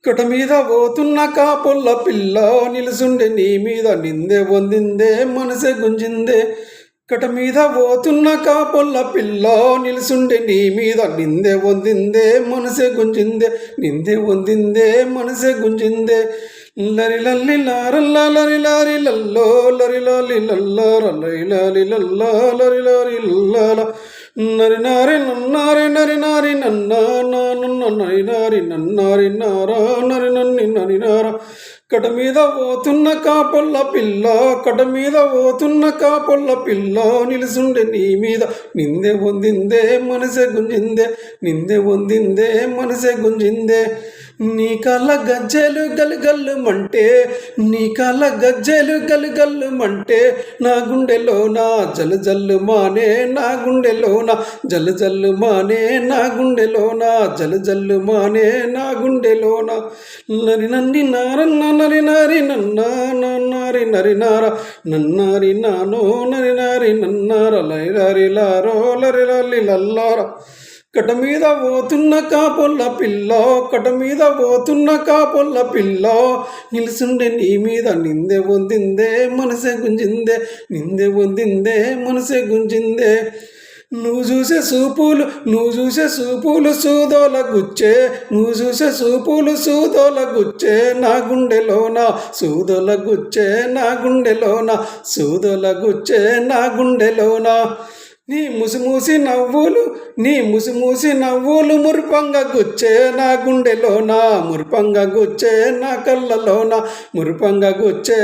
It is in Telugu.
కట మీద పోతున్న కాపుల్ల పిల్ల నిలుసుండే నీ మీద నిందే పొందిందే మనసే గుంజిందే. కట మీద పోతున్న కాపుల్ల పిల్ల నిలుసుండే నీ మీద నిందే పొందిందే మనసే గుంజిందే. నిందే పొందిందే మనసే గుంజిందే. లరి లల్లి లారల్లా లరి లారి లల్లో లరి లాలి లల్లా లరి లాలి లల్లా లరి లారి లల్లాల నరి నారి నన్నారి నరి నారి నన్నా నాన్న నరి నారి నన్నారి నారా నరి నన్ని నరి నారా. కట మీద పోతున్న కాపొల్ల పిల్ల కట మీద పోతున్న కాపొల్ల పిల్ల నిలుసుండే నీ మీద నిందే పొందిందే మనసే గుంజిందే. నిందే పొందిందే మనసే గుంజిందే. నీ కళ్ళ గజ్జెలు గలుగల్లు మంటే నీ కళ్ళ గజ్జెలు గలుగల్లు మంటే నా గుండెలోన జల్లు జల్లు మానే నా గుండెలోన జల్లు జల్లు మానే నా గుండెలోన జల్లు జల్లు మానే నా గుండెలోన. నరి నన్ని నారన్న నరి నారి నన్నా నారి నరి నార నన్నారి నానో నరి నారి నన్నార లరి లారో లరి లల్లి లల్లార. కట మీద పోతున్న కాపొల్ల పిల్ల కట మీద పోతున్న కాపొల్ల పిల్ల నిలుసుండే నీ మీద నిందే పొందిందే మనసే గుంజిందే. నిందే పొందిందే మనసే గుంజిందే. నువ్వు చూసే సూపులు సూదోల గుచ్చే నువ్వు చూసే సూదోల గుచ్చే నా గుండెలోన సూదోల గుచ్చే నా గుండెలోన సూదోల గుచ్చే నా గుండెలోన. నీ ముసిమూసి నవ్వులు మురిపంగా గుచ్చే నా గుండెలోన మురిపంగా గుచ్చే నా కళ్ళలోన మురిపంగా గుచ్చే